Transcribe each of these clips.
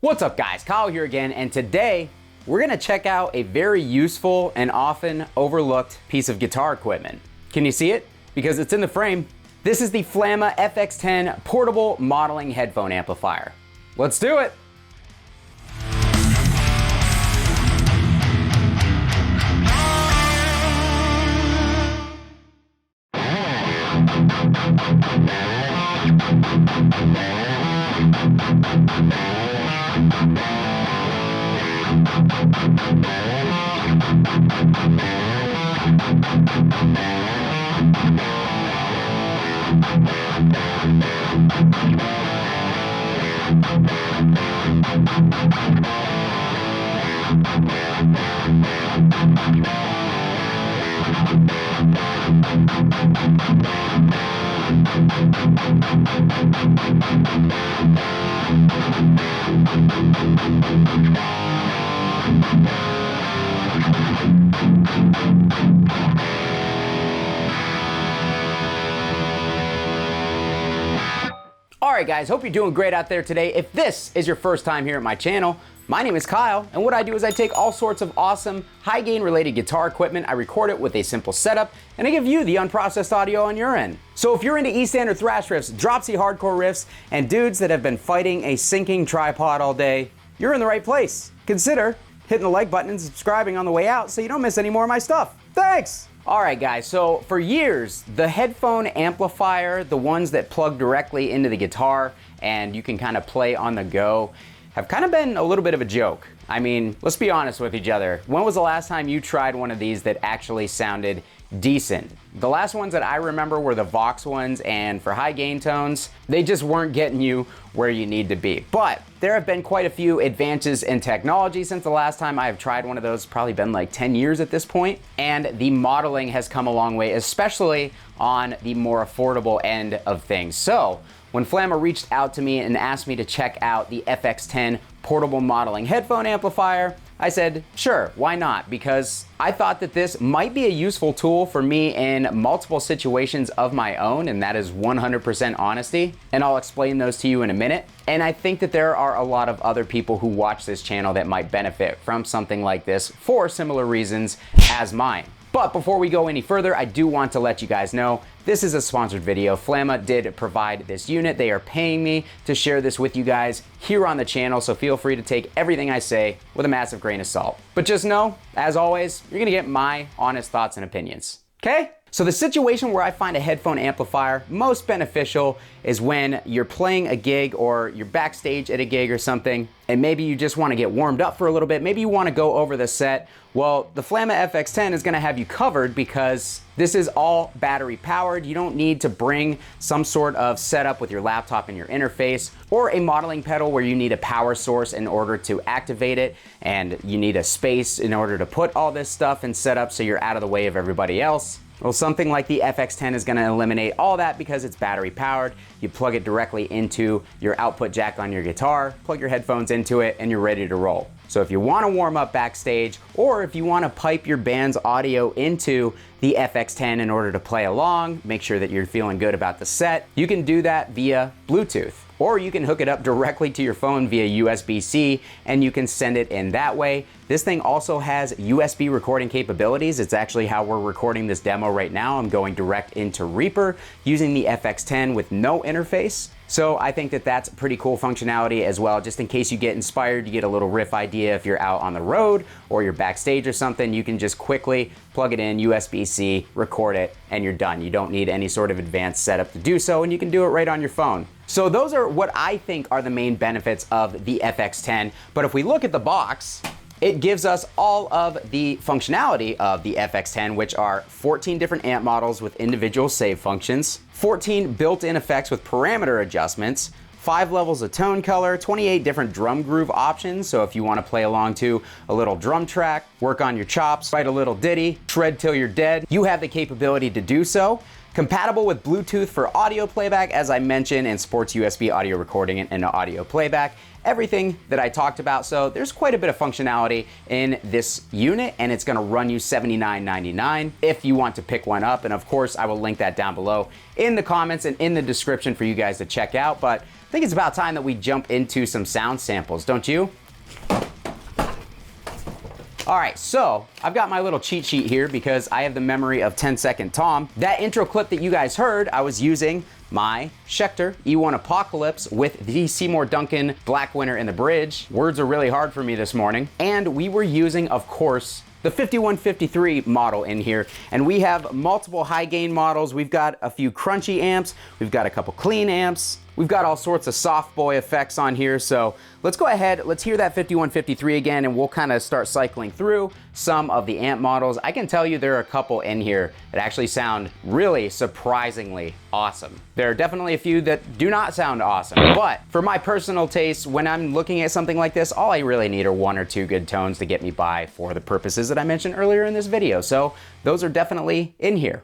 What's up guys, Kyle here again, and today we're gonna check out a very useful and often overlooked piece of guitar equipment. Can you see it? Because it's in the frame. This is the Flamma FX10 portable modeling headphone amplifier. Let's do it. Alright guys, hope you're doing great out there today. If this is your first time here at my channel, my name is Kyle, and what I do is I take all sorts of awesome, high gain related guitar equipment, I record it with a simple setup, and I give you the unprocessed audio on your end. So if you're into E-stand or thrash riffs, dropsy hardcore riffs, and dudes that have been fighting a sinking tripod all day, you're in the right place. Consider hitting the like button and subscribing on the way out so you don't miss any more of my stuff. Thanks! Alright guys, so for years, the headphone amplifier, the ones that plug directly into the guitar and you can kind of play on the go, have kind of been a little bit of a joke. I mean, let's be honest with each other. When was the last time you tried one of these that actually sounded decent? The last ones that I remember were the Vox ones, and for high gain tones, they just weren't getting you where you need to be. But there have been quite a few advances in technology since the last time I have tried one of those, probably been like 10 years at this point, and the modeling has come a long way, especially on the more affordable end of things. So when Flamma reached out to me and asked me to check out the FX10 portable modeling headphone amplifier, I said, sure, why not? Because I thought that this might be a useful tool for me in multiple situations of my own, and that is 100% honesty, and I'll explain those to you in a minute. And I think that there are a lot of other people who watch this channel that might benefit from something like this for similar reasons as mine. But before we go any further, I do want to let you guys know this is a sponsored video. Flamma did provide this unit. They are paying me to share this with you guys here on the channel, so feel free to take everything I say with a massive grain of salt. But just know, as always, you're gonna get my honest thoughts and opinions, okay? So the situation where I find a headphone amplifier most beneficial is when you're playing a gig or you're backstage at a gig or something, and maybe you just want to get warmed up for a little bit, maybe you want to go over the set. Well, the Flamma FX10 is going to have you covered because this is all battery powered. You don't need to bring some sort of setup with your laptop and your interface, or a modeling pedal where you need a power source in order to activate it, and you need a space in order to put all this stuff and set up so you're out of the way of everybody else. Well, something like the FX10 is gonna eliminate all that because it's battery powered. You plug it directly into your output jack on your guitar, plug your headphones into it, and you're ready to roll. So if you wanna warm up backstage, or if you wanna pipe your band's audio into the FX10 in order to play along, make sure that you're feeling good about the set, you can do that via Bluetooth. Or you can hook it up directly to your phone via USB-C and you can send it in that way. This thing also has USB recording capabilities. It's actually how we're recording this demo right now. I'm going direct into Reaper using the FX10 with no interface. So I think that that's pretty cool functionality as well, just in case you get inspired, you get a little riff idea if you're out on the road or you're backstage or something, you can just quickly plug it in, USB-C, record it, and you're done. You don't need any sort of advanced setup to do so, and you can do it right on your phone. So those are what I think are the main benefits of the FX10. But if we look at the box, it gives us all of the functionality of the FX10, which are 14 different amp models with individual save functions, 14 built-in effects with parameter adjustments, 5 levels of tone color, 28 different drum groove options. So if you want to play along to a little drum track, work on your chops, write a little ditty, shred till you're dead, you have the capability to do so. Compatible with Bluetooth for audio playback, as I mentioned, and supports USB audio recording and audio playback. Everything that I talked about. So there's quite a bit of functionality in this unit, and it's gonna run you $79.99 if you want to pick one up. And of course, I will link that down below in the comments and in the description for you guys to check out. But think it's about time that we jump into some sound samples, don't you? All right, so I've got my little cheat sheet here because I have the memory of 10-second Tom. That intro clip that you guys heard, I was using my Schecter E1 Apocalypse with the Seymour Duncan Black Winter in the bridge. Words are really hard for me this morning. And we were using, of course, the 5153 model in here, and we have multiple high gain models. We've got a few crunchy amps, we've got a couple clean amps, we've got all sorts of soft boy effects on here. So let's go ahead, let's hear that 5153 again, and we'll kind of start cycling through some of the amp models. I can tell you there are a couple in here that actually sound really surprisingly awesome. There are definitely a few that do not sound awesome, but for my personal taste, when I'm looking at something like this, all I really need are 1 or 2 good tones to get me by for the purposes that I mentioned earlier in this video. So those are definitely in here.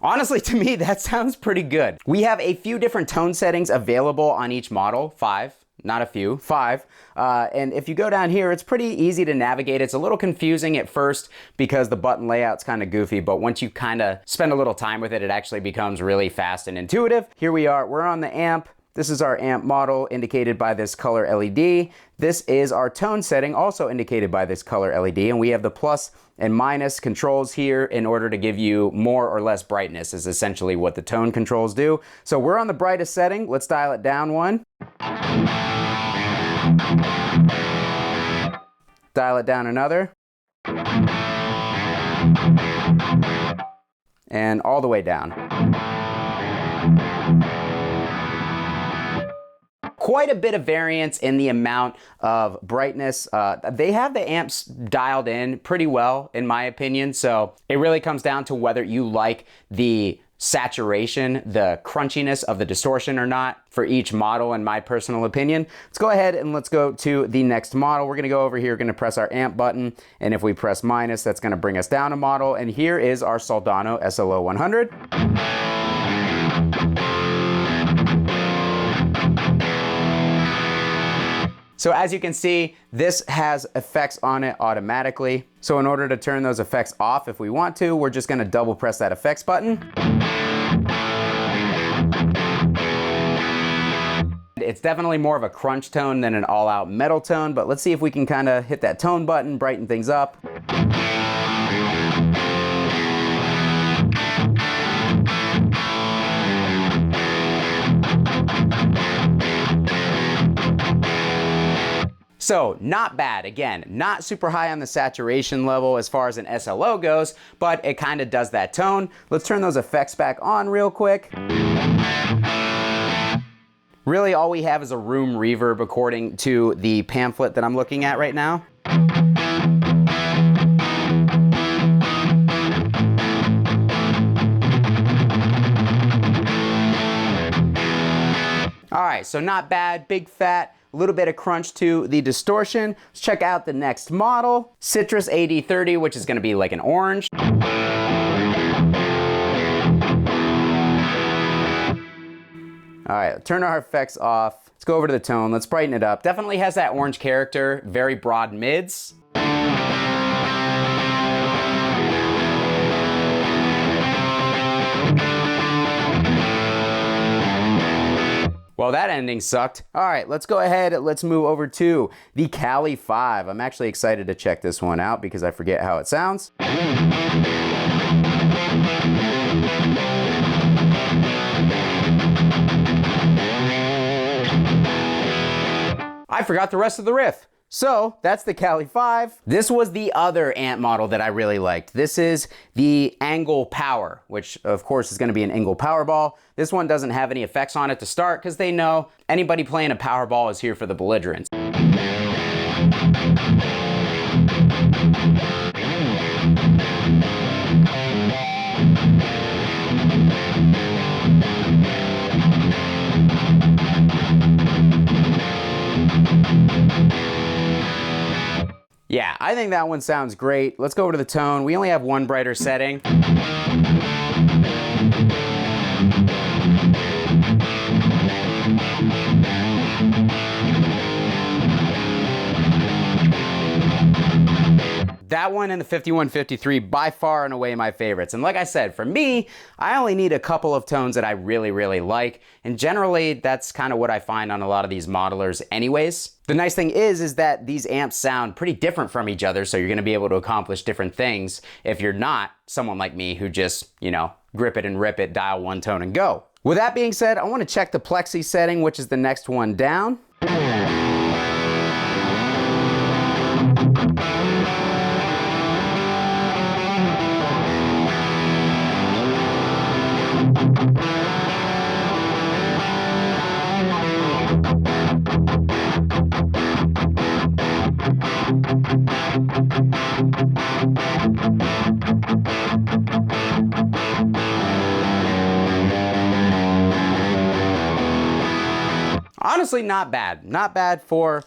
Honestly, to me, that sounds pretty good. We have a few different tone settings available on each model, 5. Not a few, 5. And if you go down here, it's pretty easy to navigate. It's a little confusing at first because the button layout's kind of goofy, but once you kind of spend a little time with it, it actually becomes really fast and intuitive. Here we are, we're on the amp. This is our amp model indicated by this color LED. This is our tone setting, also indicated by this color LED, and we have the plus and minus controls here in order to give you more or less brightness is essentially what the tone controls do. So we're on the brightest setting. Let's dial it down 1. Dial it down another. And all the way down. Quite a bit of variance in the amount of brightness. They have the amps dialed in pretty well, in my opinion, so it really comes down to whether you like the saturation, the crunchiness of the distortion or not for each model, in my personal opinion. Let's go ahead and let's go to the next model. We're gonna go over here, gonna press our amp button, and if we press minus, that's gonna bring us down a model, and here is our Soldano SLO 100. So as you can see, this has effects on it automatically. So in order to turn those effects off if we want to, we're just gonna double press that effects button. It's definitely more of a crunch tone than an all-out metal tone, but let's see if we can kind of hit that tone button, brighten things up. So not bad, again, not super high on the saturation level as far as an SLO goes, but it kind of does that tone. Let's turn those effects back on real quick. Really all we have is a room reverb according to the pamphlet that I'm looking at right now. All right, so not bad, big fat. A little bit of crunch to the distortion. Let's check out the next model, Citrus AD30, which is gonna be like an orange. All right, turn our effects off. Let's go over to the tone, let's brighten it up. Definitely has that orange character, very broad mids. Well, that ending sucked. All right, let's go ahead. Let's move over to the Cali 5. I'm actually excited to check this one out because I forget how it sounds. I forgot the rest of the riff. So that's the Cali 5. This was the other amp model that I really liked. This is the Angle Power, which of course is gonna be an Angle Powerball. This one doesn't have any effects on it to start because they know anybody playing a Powerball is here for the belligerents. Yeah, I think that one sounds great. Let's go over to the tone. We only have one brighter setting. that one and the 5153 by far and away my favorites. And like I said, for me, I only need a couple of tones that I really, really like. And generally, that's kind of what I find on a lot of these modelers anyways. The nice thing is that these amps sound pretty different from each other, so you're gonna be able to accomplish different things if you're not someone like me who just, you know, grip it and rip it, dial one tone and go. With that being said, I wanna check the plexi setting, which is the next one down. Honestly, not bad. Not bad for,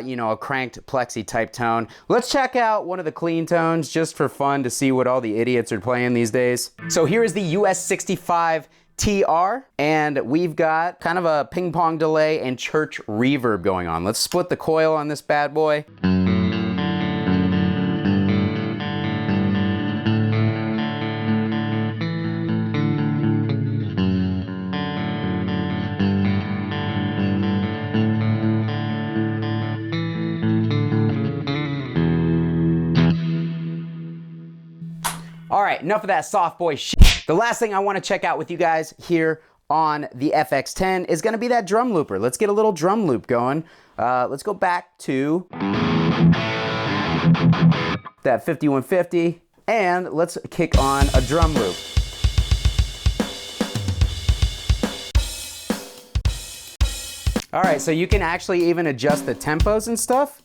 you know, a cranked plexi type tone. Let's check out one of the clean tones just for fun to see what all the idiots are playing these days. So here is the US65 TR, and we've got kind of a ping pong delay and church reverb going on. Let's split the coil on this bad boy. All right, enough of that soft boy shit. The last thing I want to check out with you guys here on the FX10 is going to be that drum looper. Let's get a little drum loop going. Let's go back to that 5150 and let's kick on a drum loop. All right, so you can actually even adjust the tempos and stuff.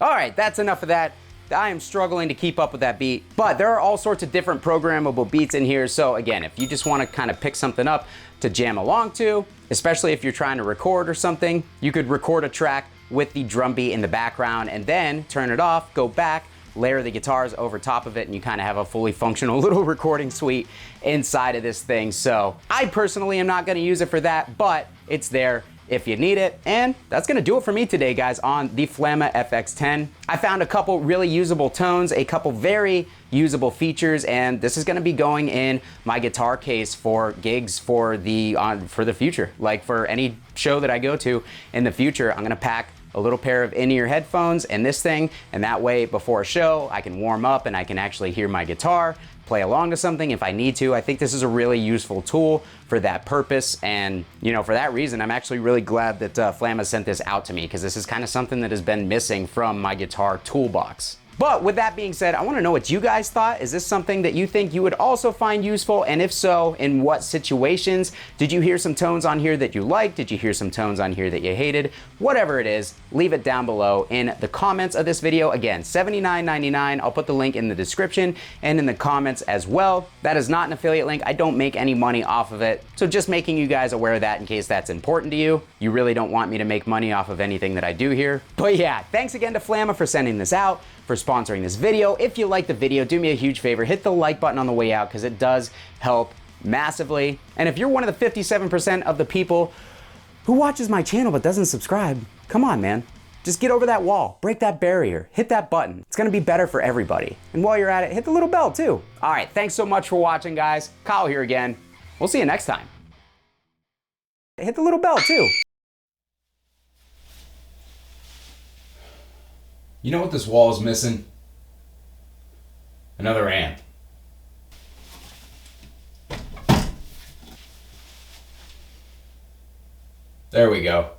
Alright, that's enough of that. I am struggling to keep up with that beat, but there are all sorts of different programmable beats in here. So again, if you just want to kind of pick something up to jam along to, especially if you're trying to record or something, you could record a track with the drum beat in the background and then turn it off, go back, layer the guitars over top of it, and you kind of have a fully functional little recording suite inside of this thing. So I personally am not going to use it for that, but it's there if you need it. And that's gonna do it for me today, guys, on the Flamma FX10. I found a couple really usable tones, a couple very usable features, and this is gonna be going in my guitar case for gigs for the future. Like for any show that I go to in the future, I'm gonna pack a little pair of in-ear headphones and this thing, and that way before a show I can warm up and I can actually hear my guitar, play along to something if I need to. I think this is a really useful tool for that purpose, and you know, for that reason I'm actually really glad that Flamma sent this out to me, because this is kind of something that has been missing from my guitar toolbox. But with that being said, I want to know what you guys thought. Is this something that you think you would also find useful? And if so, in what situations? Did you hear some tones on here that you liked? Did you hear some tones on here that you hated? Whatever it is, leave it down below in the comments of this video. Again, $79.99. I'll put the link in the description and in the comments as well. That is not an affiliate link. I don't make any money off of it. So just making you guys aware of that in case that's important to you. You really don't want me to make money off of anything that I do here. But yeah, thanks again to Flamma for sending this out, for sponsoring this video. If you like the video, do me a huge favor, hit the like button on the way out, because it does help massively. And if you're one of the 57% of the people who watches my channel but doesn't subscribe, come on, man. Just get over that wall, break that barrier, hit that button. It's gonna be better for everybody. And while you're at it, hit the little bell too. All right, thanks so much for watching, guys. Kyle here again. We'll see you next time. Hit the little bell too. You know what this wall is missing? Another amp. There we go.